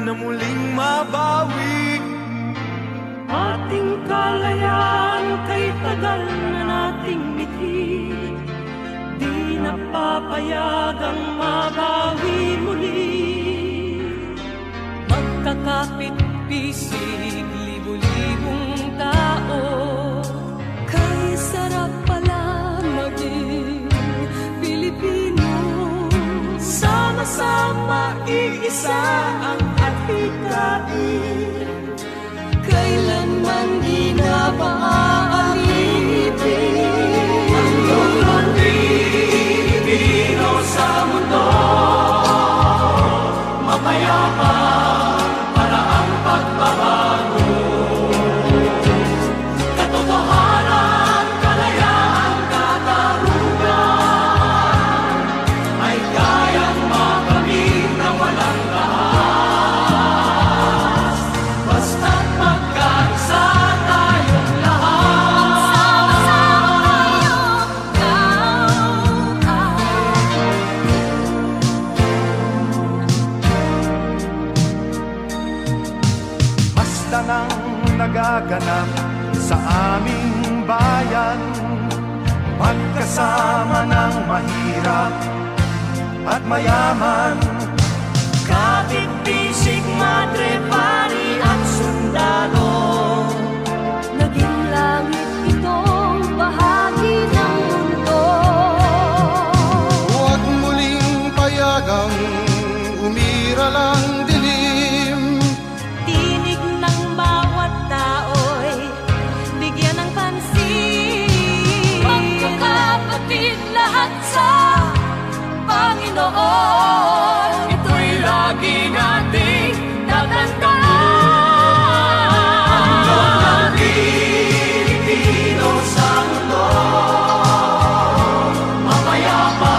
na muling mabawi. Ating kalayaan kay tagal na nating mithin, di napapayagang mabawi muli. Magkakapit-pisig, libo-libong tao, kay sarap pala maging Pilipino. Sama-sama iisa ang atikain, kailanman di na maaalipin. Ang Pilipino sa mundo, mapayapa para ang pagbabago. Katotohanan, kalayaan, katarungan ay kayang makamit na walang lahat. Basta't magkaisa tayong lahat. Basta nang nagaganap sa aming bayan, magkasama ng mahirap at mayaman. Kapit-bisig, madre, pari at sundalo, naging langit itong bahagi ng mundo. Huwag muling payagang umira lang dilim. Tinig ng bawat tao'y bigyan ng pansin. Magkakapatid lahat sa Panginoon, ito'y lagi nating tatandaan. Ang Pilipino sa mundo, mapayapa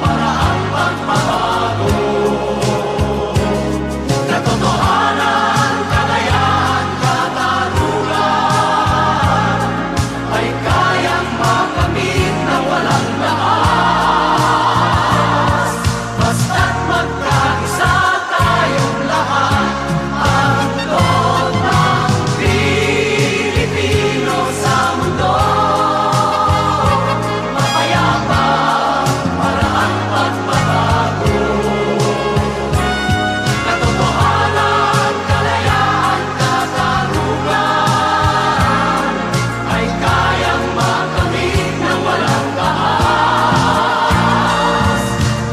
para ang pagbabago. Katotohanan, kalayaan, katarungan ay kayang makamit na walang lakas. Basta't magkaisa tayong lahat, ang loob ng Pilipino sa mundo, mapayapa para ang pagbabago. Katotohanan, kalayaan, katarungan ay kayang makamit na walang lakas.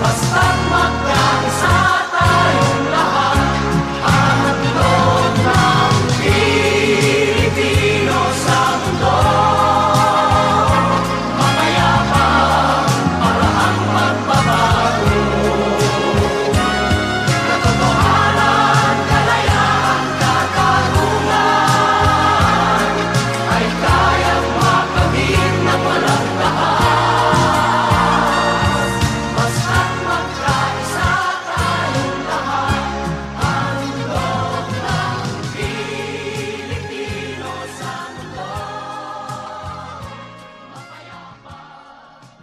Basta't magkaisa tayong lahat, ang loob ng Pilipino sa mundo, mapayapa para ang pagbabago. Katotohanan, kalayaan, katarungan ay kayang makamit ng walang lakas. Basta't magkaisa tayong lahat, ang loob ng Pilipino sa mundo, mapayapa para ang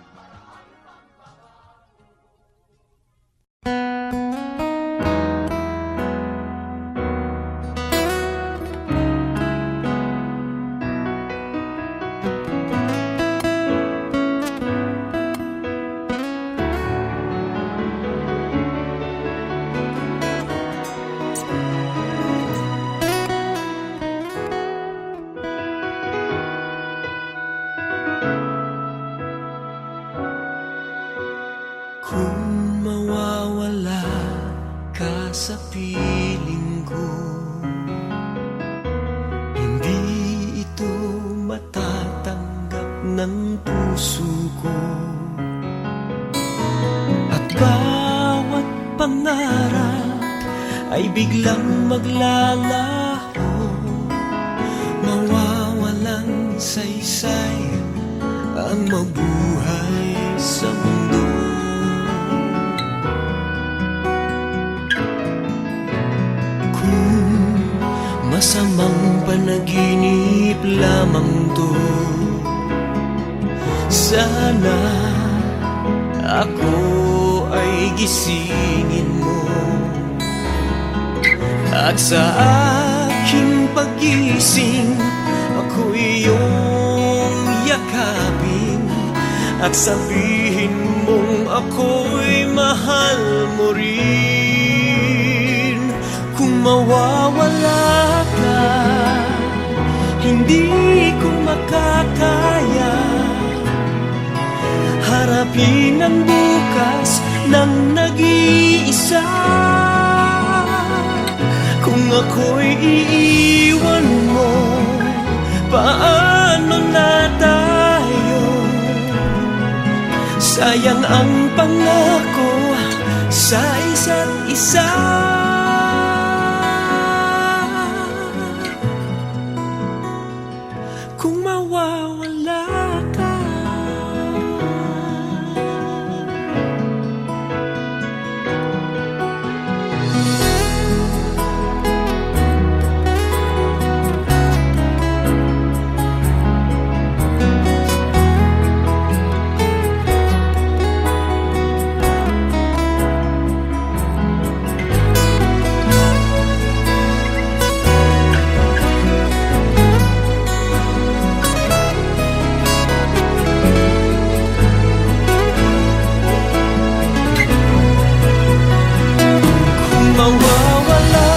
Kung mawawala ka sa piling ko, hindi ito matatanggap ng puso ko. At bawat pangarap ay biglang maglalaho, mawawalan saysay ang mabuhay sa mundo. Masamang panaginip lamang to, sana ako ay gisingin mo. At sa aking pagising, ako'y iyong yakapin at sabihin mong ako'y mahal mo rin. Kung mawawala ka, hindi ko makakaya harapin ang bukas ng nag-iisa. Kung ako'y iiwan mo, paano na tayo? Sayang ang pangako sa isa't isa. Kung mawawala ka, mawawala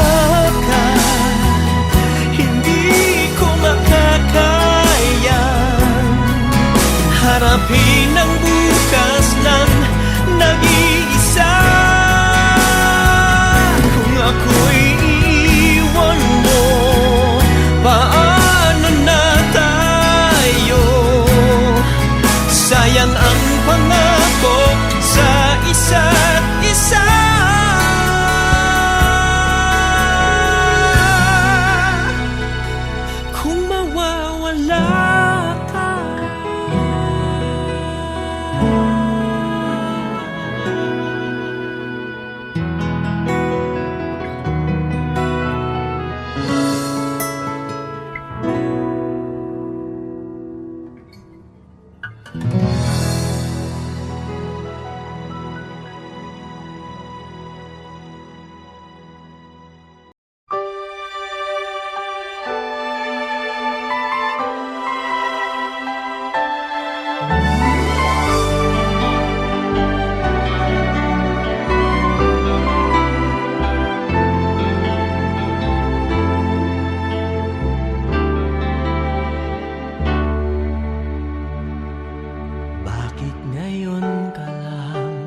ka, hindi ko makakaya harapin ang bukas ng nag-iisa. Kung ako'y iiwan mo, paano na tayo? Sayang ang pangako sa isa't isa. Bakit ngayon ka lang?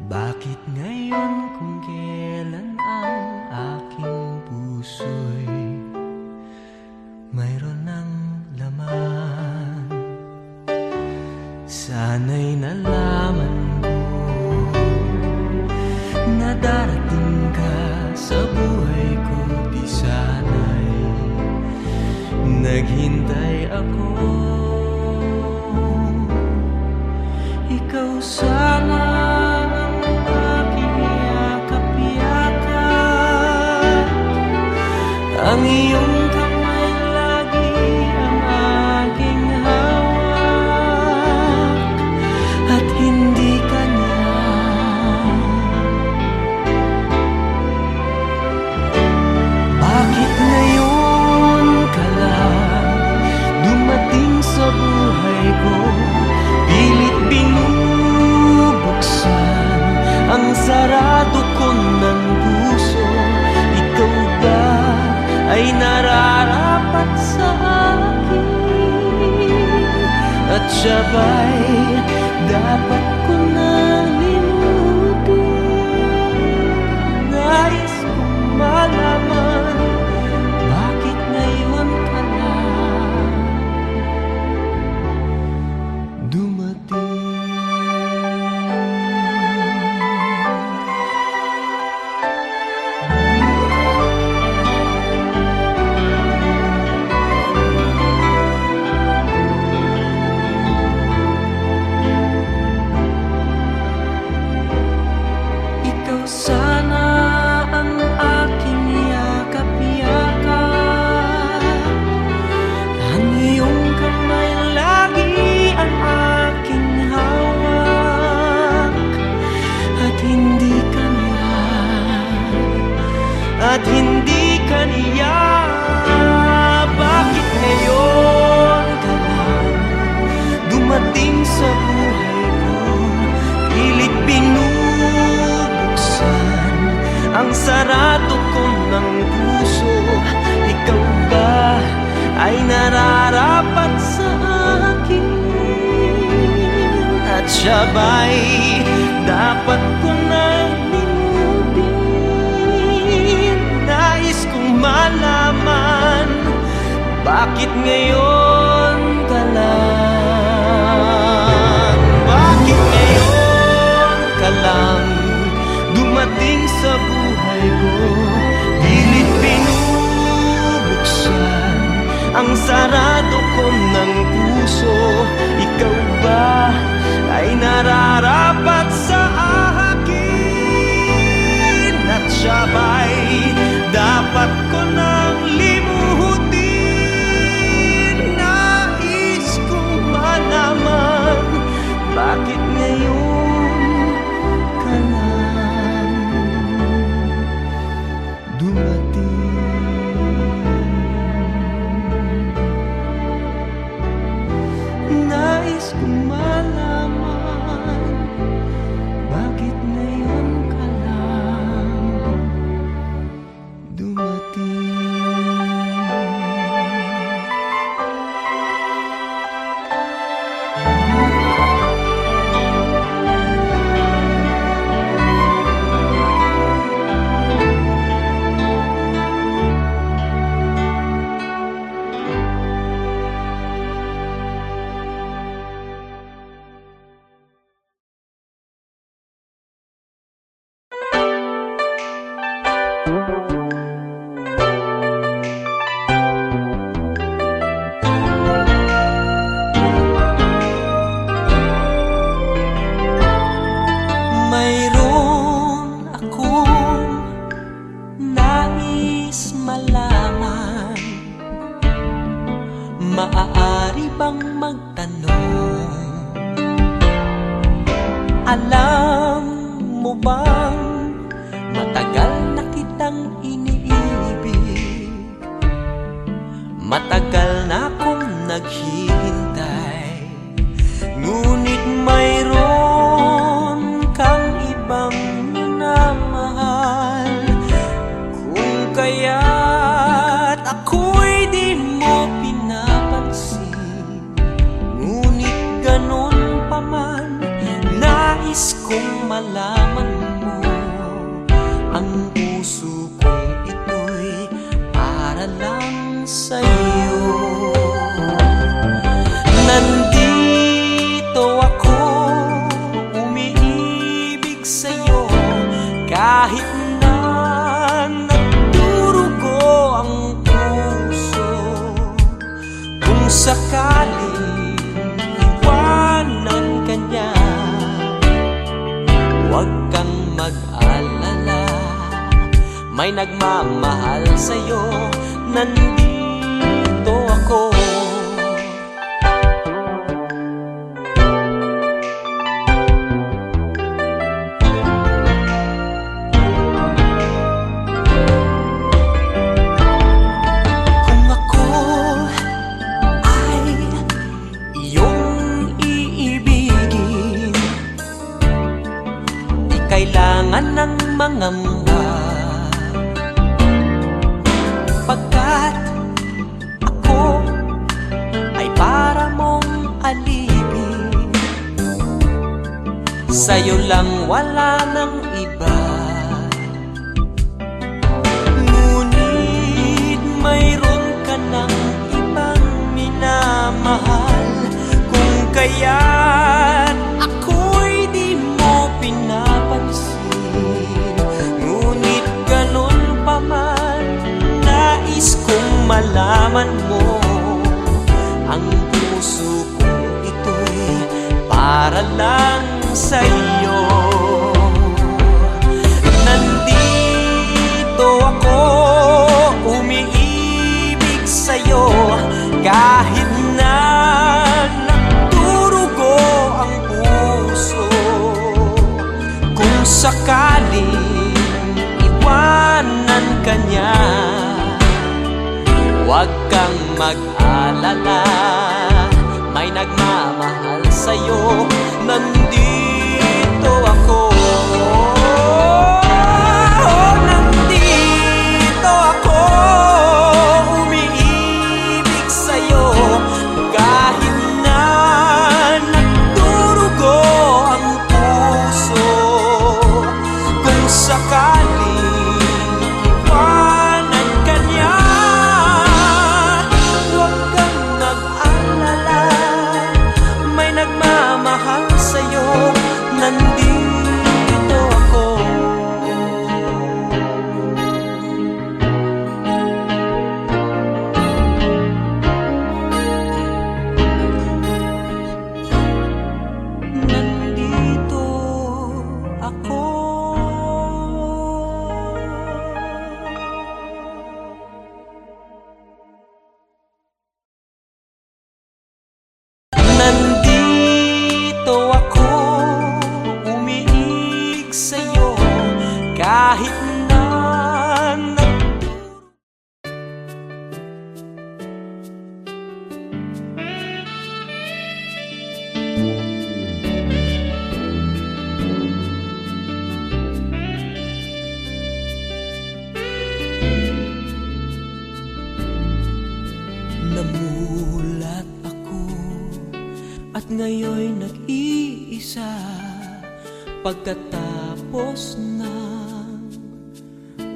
Bakit ngayon kung kailan ang aking puso'y mayroon ng laman? Sana'y nalaman ko na darating ka sa buhay ko. Di sana'y naghintay ako. Ikaw sana ang aking yakap-yakap, ang iyong kamay lagi ang aking hawak, at hindi kanya. Bakit ngayon ka lang dumating sa buhay ko? Pilit binubuksan ang sarado ko ng puso. Ikaw ba ay nararapat sa akin? At siya ba'y dapat ko nang limutin? Nais kong malaman, bakit ngayon ka lang dumating? Ikaw sana ang aking yakap-yakap, ang iyong kamay lagi ang aking hawak, at hindi kanya. ang sarado ko ng puso. Ikaw ba ay nararapat sa akin? At siya ba'y dapat ko nang limutin? Nais kong malaman, bakit ngayon ka lang? Bakit ngayon ka lang dumating sa buhay ko? Pilit binubuksan ang sarado ko ng puso. Ikaw ba ay nararapat sa akin? At siya ba'y dapat ko nang limutin? Nais kong malaman, bakit ngayon ka lang dumating? Nais kong malaman, bakit ngayon ka lang dumating? Mayroon akong nais malaman, maaari bang magtanong? Alam mo bang matagal na kitang iniibig? Matagal na akong naghihintay, ngunit mayroon kang ibang minamahal. Kung kaya't ako'y di mo pinapansin, ngunit ganun pa man, nais kong malaman mo. Ang puso kong ito'y para lang sa'yo. Nandito ako, umiibig sa'yo, kahit na nagdurugo ang puso. Kung sakaling iwanan ka niya, huwag kang mag-alala, may nagmamahal sa'yo. Nandito ako. Kung ako ay iyong iibigin, di kailangan ng mangamba, pagkat ako ay para mong alipin. Sa'yo lang, wala nang iba. Ngunit mayroon ka ng ibang minamahal. Kung kaya't ako'y di mo pinapansin, ngunit ganun pa man, nais kong malaman mo. Ang puso kong ito'y para lang sa'yo. Nandito ako, umiibig sa'yo, kahit na nagdurugo ang puso. Kung sakaling iwanan ka niya, huwag kang mag-alala, may nagmamahal sa'yo. Nandito ako. sakaling iwanan ka niya, huwag kang mag-alala, may nagmamahal sa'yo, nandito ako. Nandito ako. Nandito ako, umiig sa'yo kahit na namulat ako at ngayon nag-iisa pagkatapos ng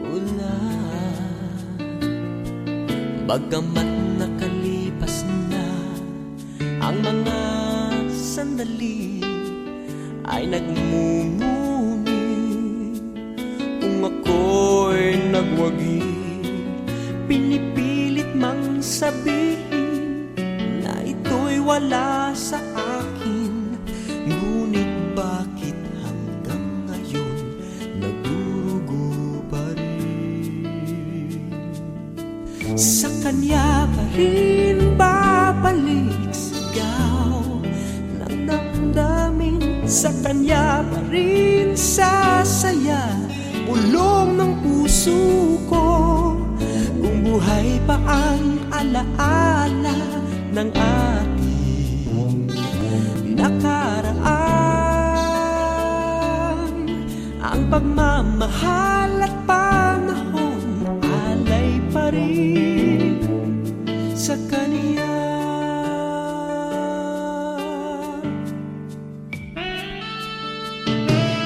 ulan. Bagamat nakalipas na ang mga sandali, ay nagmumuni kung ako'y nagwagi. Pinipilit mang sabihin na ito'y wala sa akin, ngunit bakit hanggang ngayon nagdurugo pa rin? Sa kanya pa rin babalik sigaw ng damdamin, sa kanya pa rin sasaya ulong ng puso ko. Kung buhay pa ang alaala ng ating nakaraan, ang pagmamahal at panahon alay pa rin sa kanya.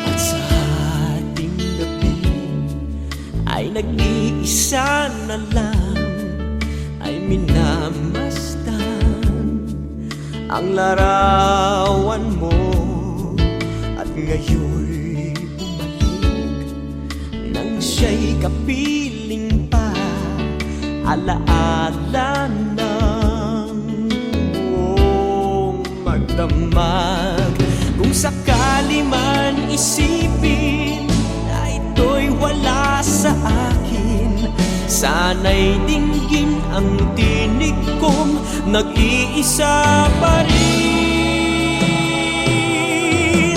At sa ating gabi ay nag-iisa na lang, ay minamasdan ang larawan mo, at ngayon'y bumalik nang siya'y kapiling pa, alaala ng buong magdamag. Kung sakali man isipin na ito'y wala sa akin, sana'y dinggin ang tinig kong nag-iisa pa rin.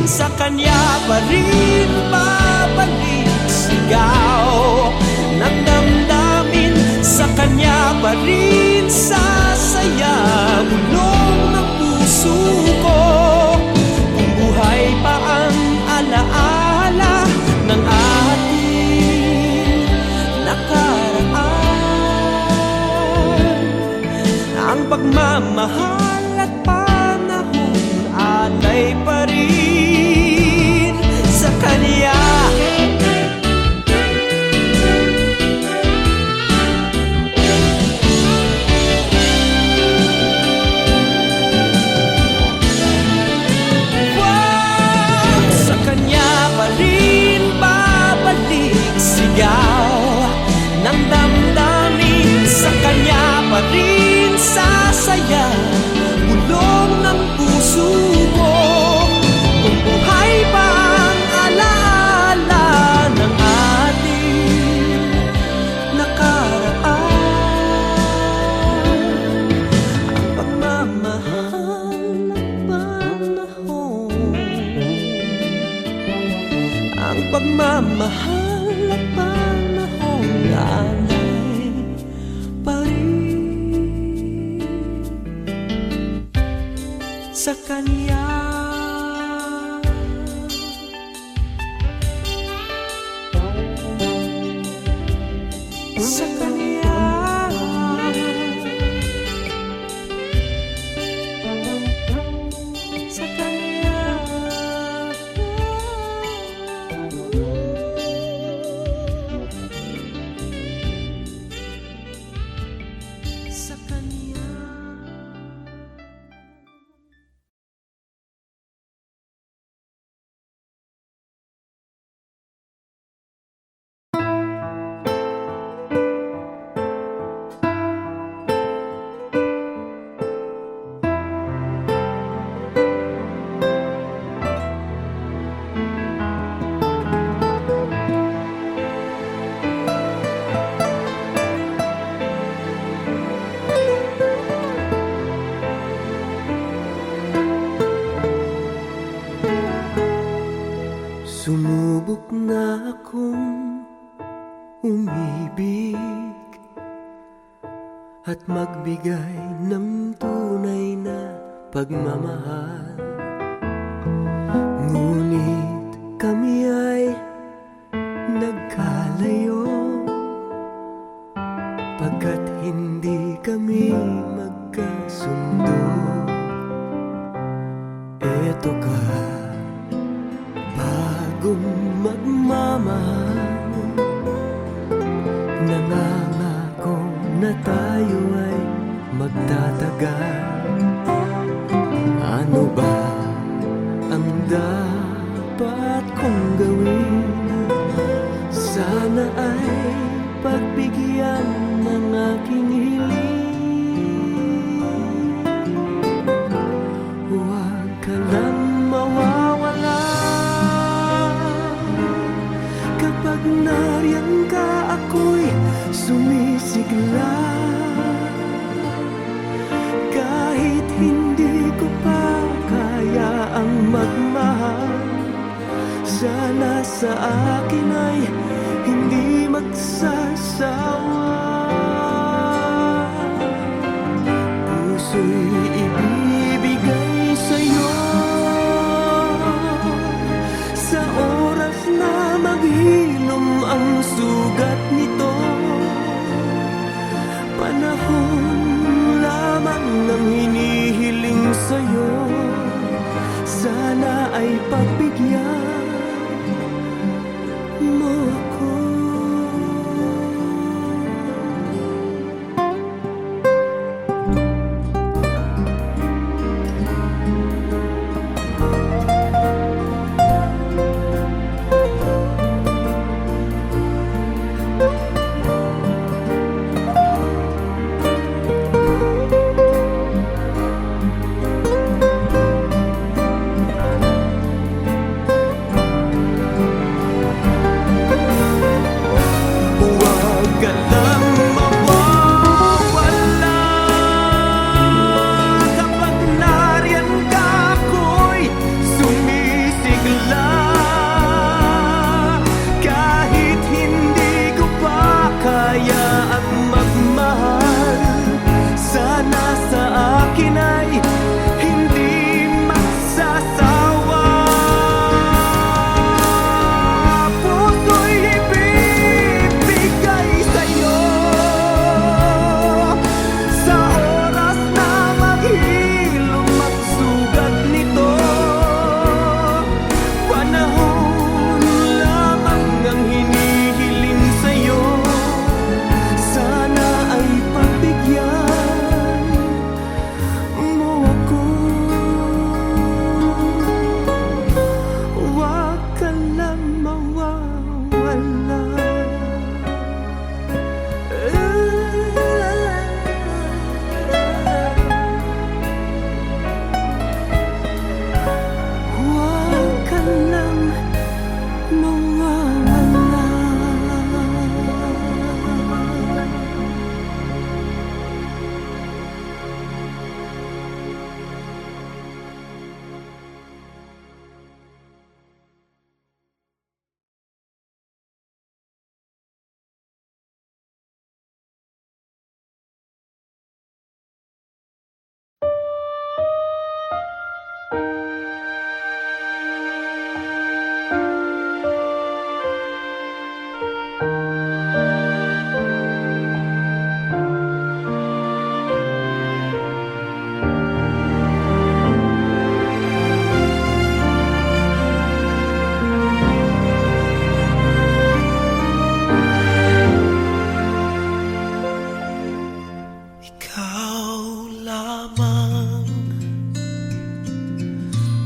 Sa kanya pa rin babalik sigaw ng damdamin, sa kanya pa rin sasaya bulong ng puso ko. Kung buhay pa ang alaala ng ating nakaraan, ang pagmamahal at panahon alay pa rin sa kanya. Sa kanya pa rin babalik sigaw ng damdamin, sa kanya pa rin sasaya bulong ng puso ko. Kung buhay pa ang alaala ng ating nakaraan, ang pagmamahal at panahon, ang pagmamahal at panahon alay pa rin sa kanya. Sa kanya, sa kanya. umibig at magbigay ng tunay na pagmamahal. Ngunit kami ay nagkalayo pagkat hindi kami magkasundo. Eto ka, bagong magmamahal, nangangako na tayo ay magtatagal. Ano ba ang dapat kong gawin? Sana ay pagbigyan ng aking hiling. Huwag ka lang mawawala kapag nariyan ka, ako'y sumisigla. Kahit hindi ko pa kaya ang magmahal, sana sa akin ay hindi magsasawa. Puso'y ibibigay sa'yo sa oras na maghilom ang sugat nito. Panahon lamang ang hinihiling sa'yo, sana ay pagbigyan mo ako.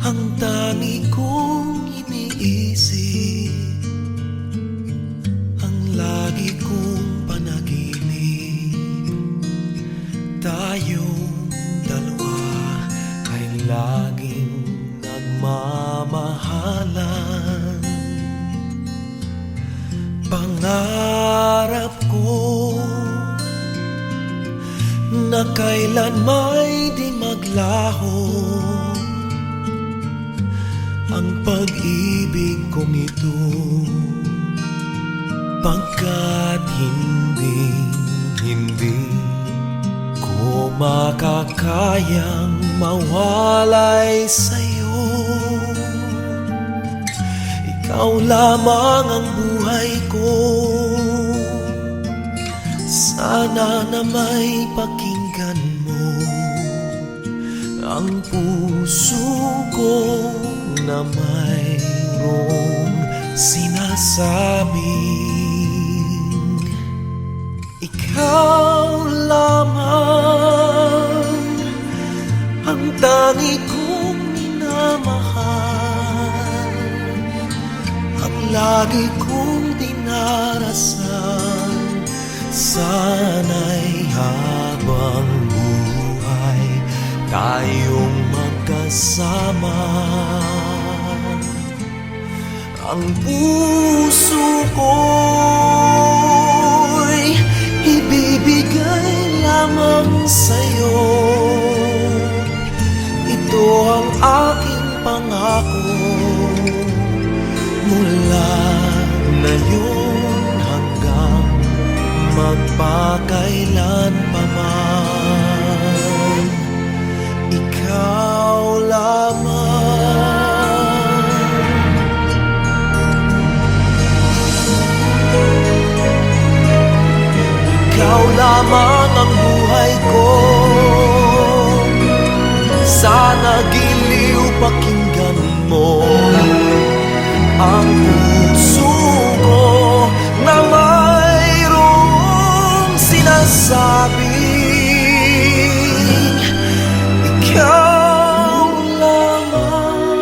ang tangi kong iniisip, ang lagi kong panaginip. Tayong dalawa ay laging nagmamahalan. Pangarap ko na kailan may di maglaho ang pag-ibig kong ito. Pagkat hindi ko makakayang mawalay sa'yo. Ikaw lamang ang buhay ko. Sana na may pakinggan mo ang puso ko na mayroong sinasabing ikaw lamang ang tangi kong minamahal, ang lagi kong dinarasal. Sana'y habang buhay tayong magkasama. Ang puso ko'y ibibigay lamang sa'yo. Ito ang aking pangako mula ngayon hanggang magpakailan pa man. Ikaw lamang. Ikaw lamang ang buhay ko. Sana giliw pakinggan mo ang puso ko na mayroong sinasabing ikaw lamang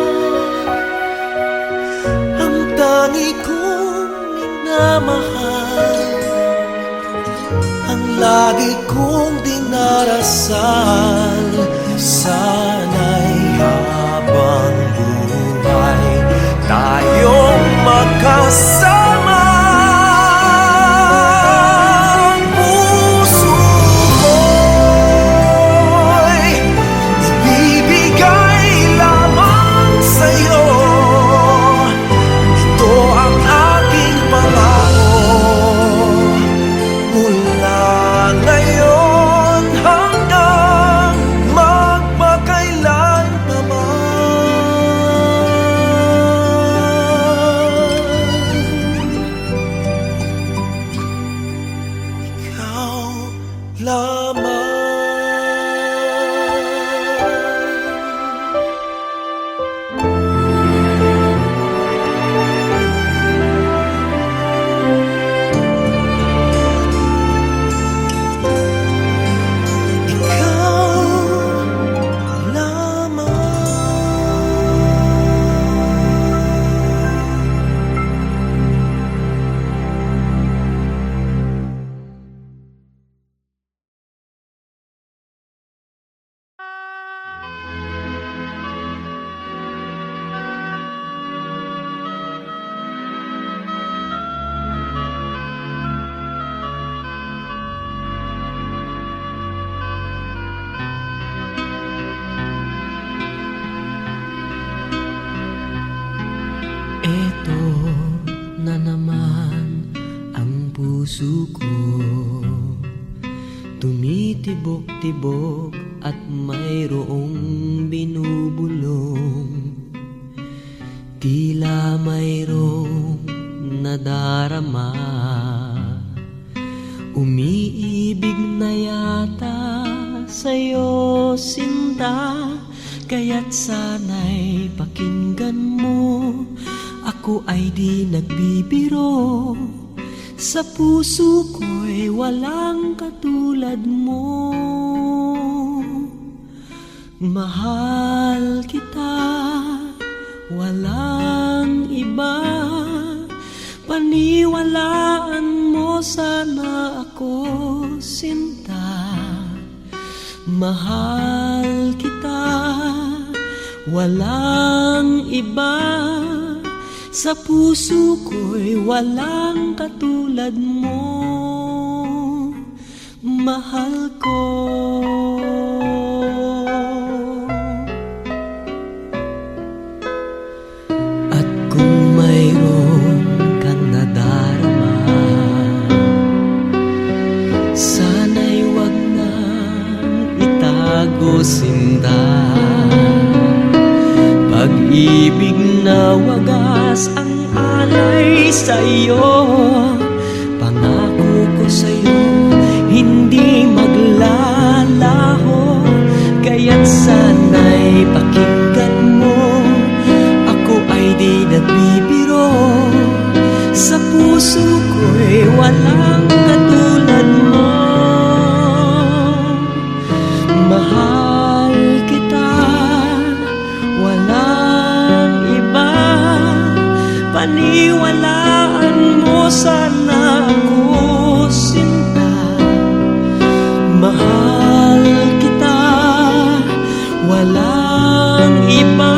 ang tangi kong minamahal, ang lagi kong dinarasal. Sana'y habang buhay tayong magkasama. Ang puso ko'y ibibigay lamang sa'yo. Ito ang aking pangako mula ngayon hanggang magpakailan pa man. Ikaw lamang. Eto na naman ang puso ko, tumitibok-tibok at mayroong binubulong. Tila mayroong nadarama, umiibig na yata sa'yo sinta. Kaya't sana'y pakinggan mo, ako ay di nagbibiro. Sa puso ko'y walang katulad mo. Mahal kita, walang iba. Paniwalaan mo sana ako, sinta. Mahal kita, walang iba. Sa puso ko'y walang katulad mo. Mahal ko. At kung mayroon kang nadarama, sa'yo. Pangako ko sa'yo, hindi maglalaho. Kaya't sana'y pakinggan mo, ako ay di nagbibiro. Sa puso ko'y walang katulad mo. Mahal kita, walang iba. Paniwalaan mo sana ako, sinta. Mahal kita, walang iba.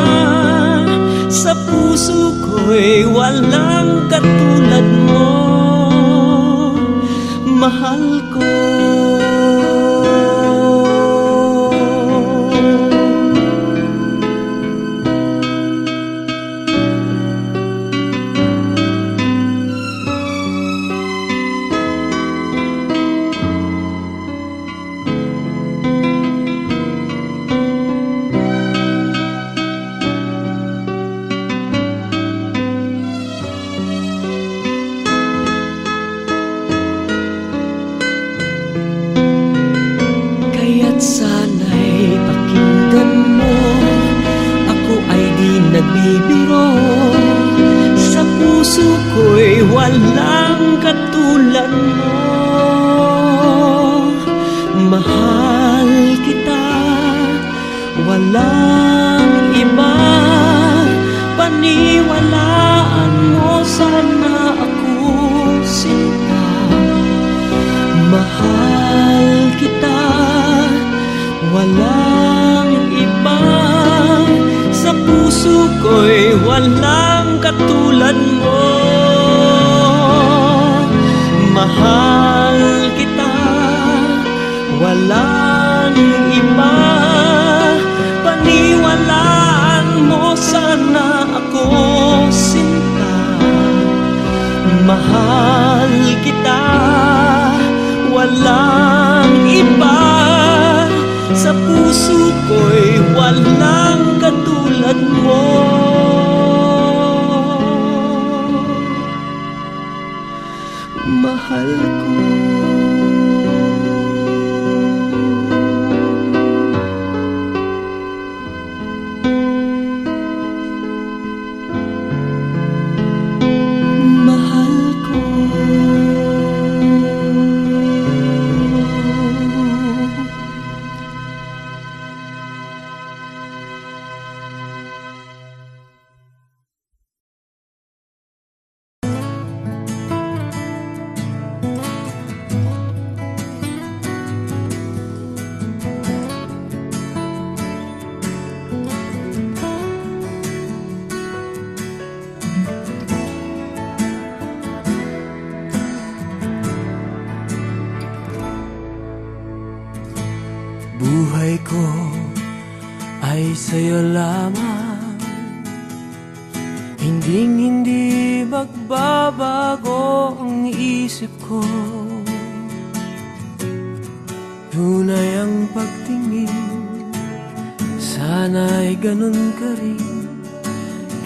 Sa puso ko'y walang katulad mo. Mahal ko. Kaya't sana'y pakinggan mo, ako ay di nagbibiro. Sa puso ko'y walang katulad mo. Mahal kita, walang iba. Paniwalaan mo sana ako, sinta. Mahal kita, walang iba. Sa puso ko'y walang katulad mo. Mahal kita, walang iba. Paniwalaan mo sana ako, sinta. Mahal kita, walang iba. Sa puso ko'y walang katulad mo. Mahal ko. Mahal ko. Buhay ko ay sa'yo lamang, hinding-hindi magbabago ang isip ko. Tunay ang pagtingin, sana'y ganun ka rin,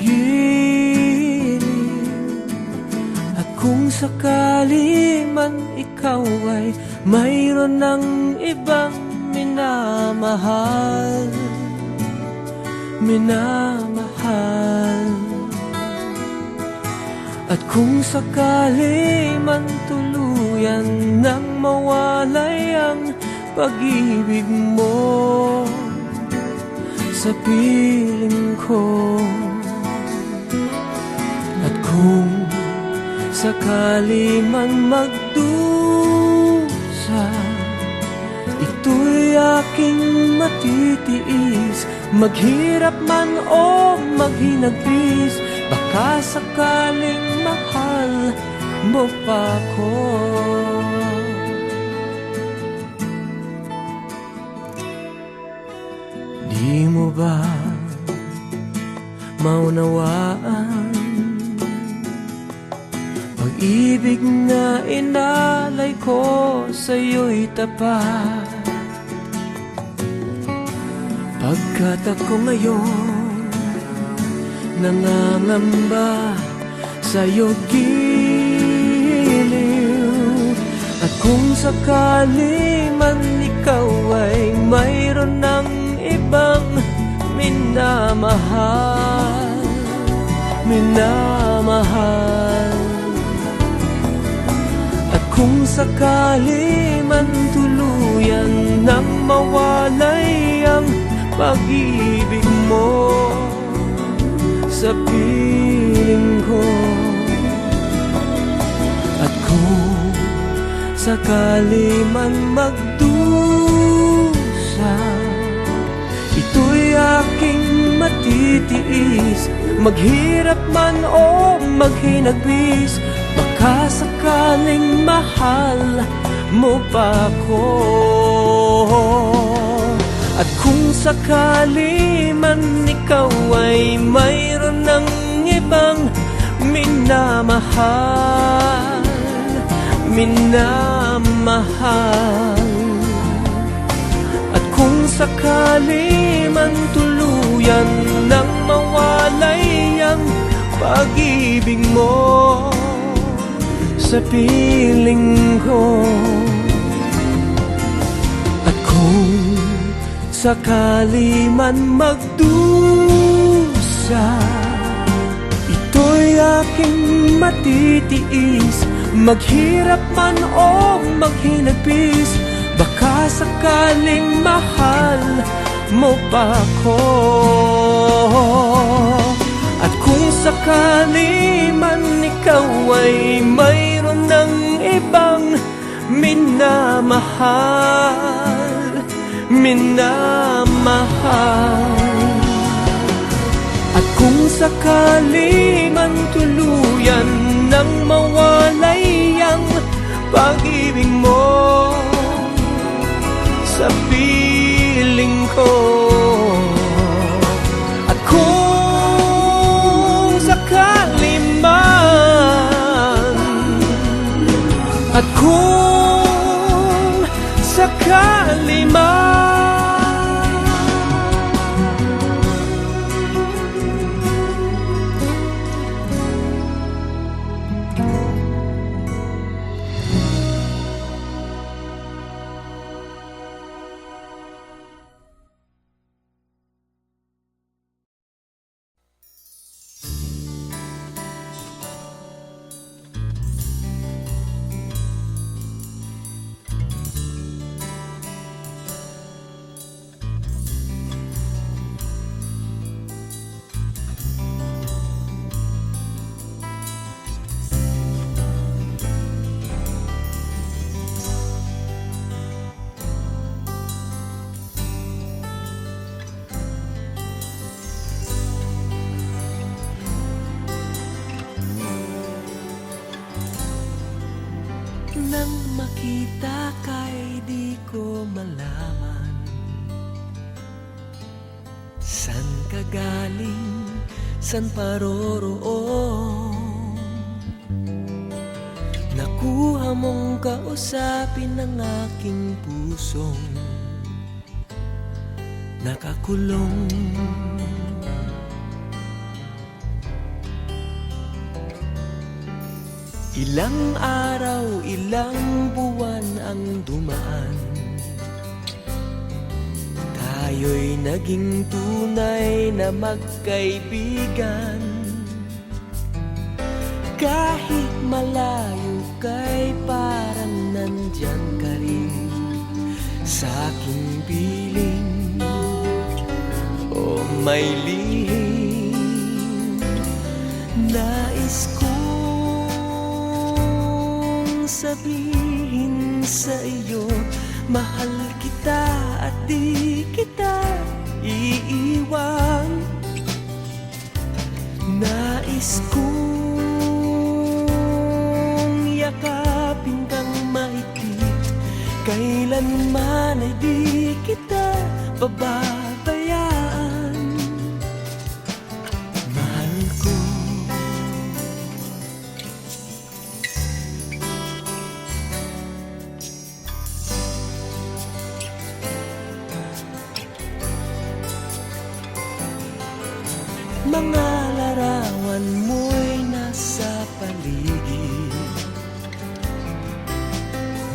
giling. At kung sakali man ikaw ay mayroon ng ibang minamahal, minamahal. At kung sakali man tuluyan nang mawalay ang pag-ibig mo sa piling ko, at kung sakali man magdusa, ito'y aking matitiis. Maghirap man o maghinagpis, baka sakaling mahal mo pa ko. Di mo ba maunawaan pag-ibig na inalay ko sa'yo'y tapat? Pagkat ako ngayon nangangamba sa'yo giliw. At kung sakali man ikaw ay mayroon ng ibang minamahal, minamahal. At kung sakali man tuluyan nang mawalay ang pag-ibig mo sa piling ko, at kung sakali man magdusa, ito'y aking matitiis, maghirap man o maghinagbis. Baka sakaling mahal mo pa ako. At kung sakali man ikaw ay mayroon ng ibang minamahal, minamahal. At kung sakali man tuluyan nang mawalay ang pag-ibig mo sa piling ko, at kung sakali man magdusa, ito'y aking matitiis, maghirap man o maghinagpis. Baka sakaling mahal mo pa ako. At kung sakali man ikaw ay mayroon ng ibang minamahal, minamahal. At kung sakali man tuluyan nang mawalay ang pag-ibig mo sa piling ko, at kung sakali man, at kung sakali man, nang makita ka'y di ko malaman san ka galing, san paroroon. Nakuha mong kausapin ng aking pusong nakakulong. Ilang araw, ilang buwan ang dumaan, tayo'y naging tunay na magkaibigan. Kahit malayo ka'y parang nandyan ka rin sa aking piling. O may lihim nais ko sabihin sa iyo, mahal kita at di kita iiwan. Nais kong yakapin kang mahigpit, kailanman ay di kita pababayaan. Mahal ko. Mga larawan mo'y nasa paligid,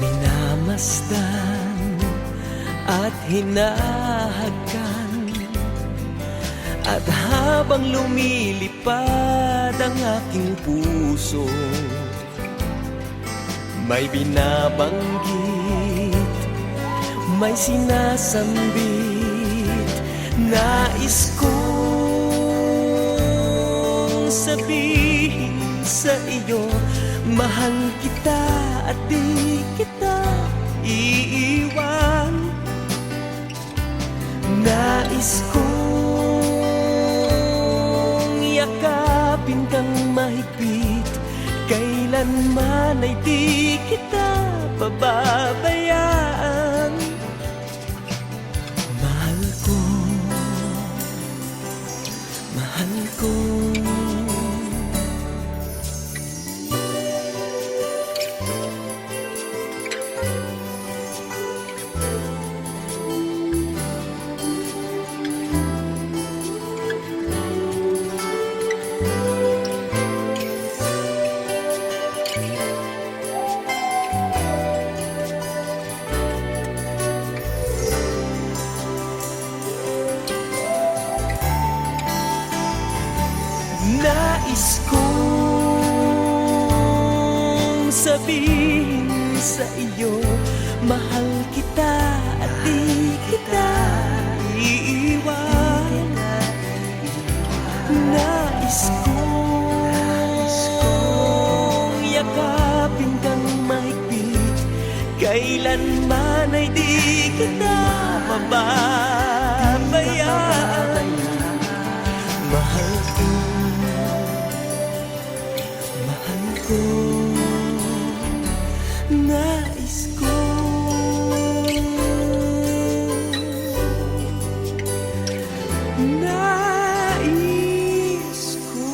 minamasdan at hinahagkan. At habang lumilipad ang aking puso, may binabanggit, may sinasambit. Nais kong sabihin sa iyo, mahal kita at di kita iiwan. Nais kong yakapin kang mahigpit, kailanman ay di kita pababayaan. Mahal ko, mahal ko. Nais kong sabihin sa iyo, mahal kita at di kita iiwan. Nais kong yakapin kang mahigpit, kailanman ay di kita pababayaan. Mahal ko, mahal ko, nais ko, nais ko.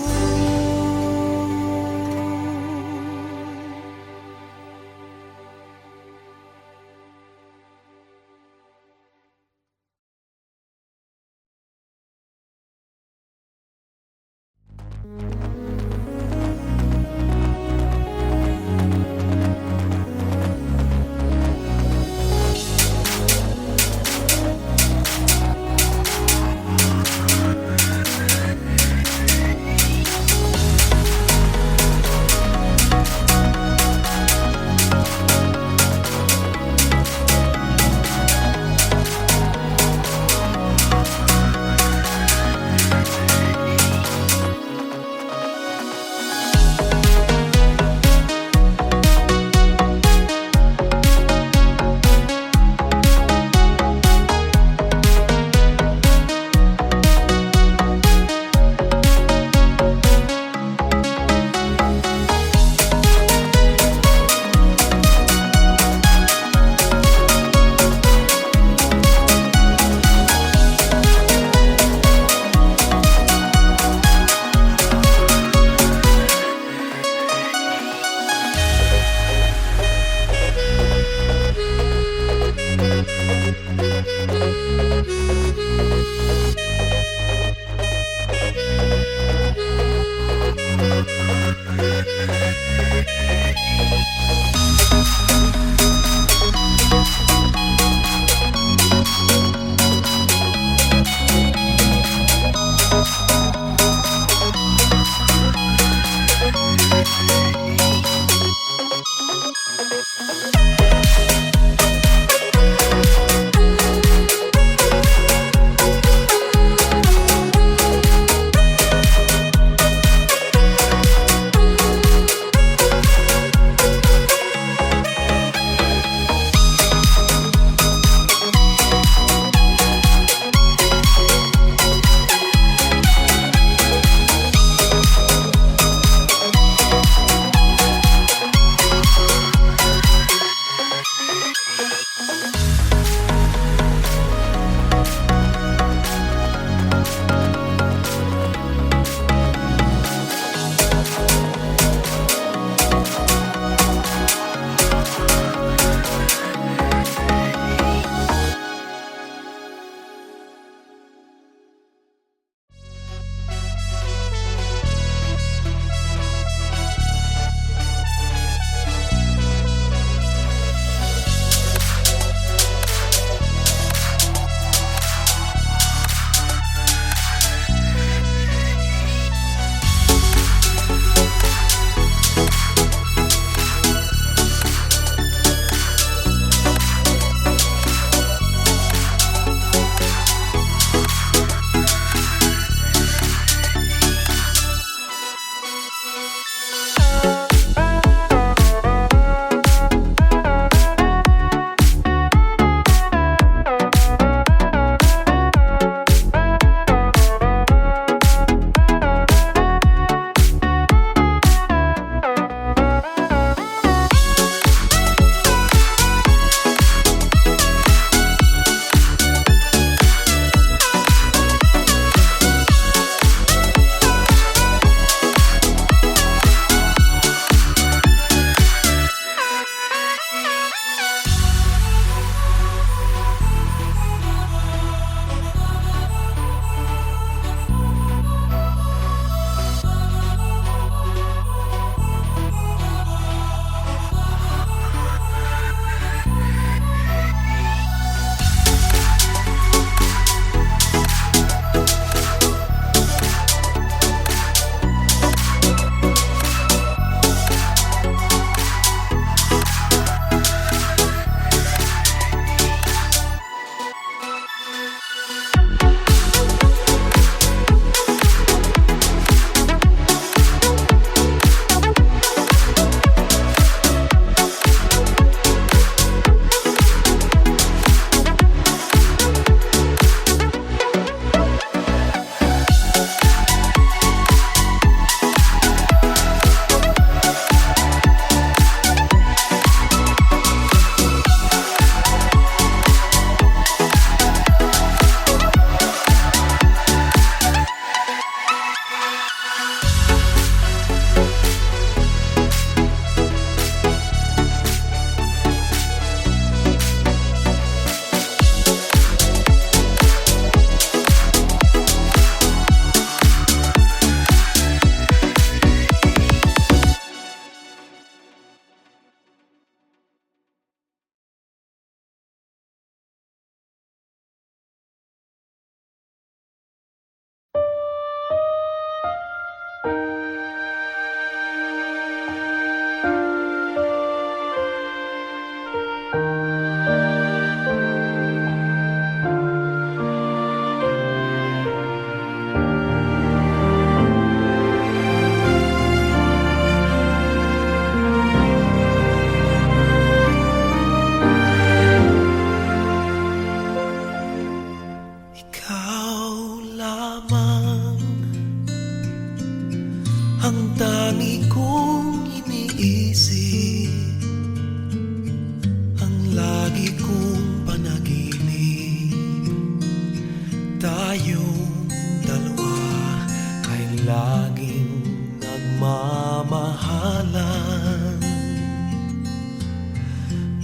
pagmamahalan.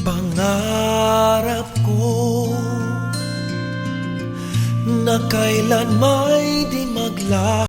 Pangarap ko na kailan may di maglaho.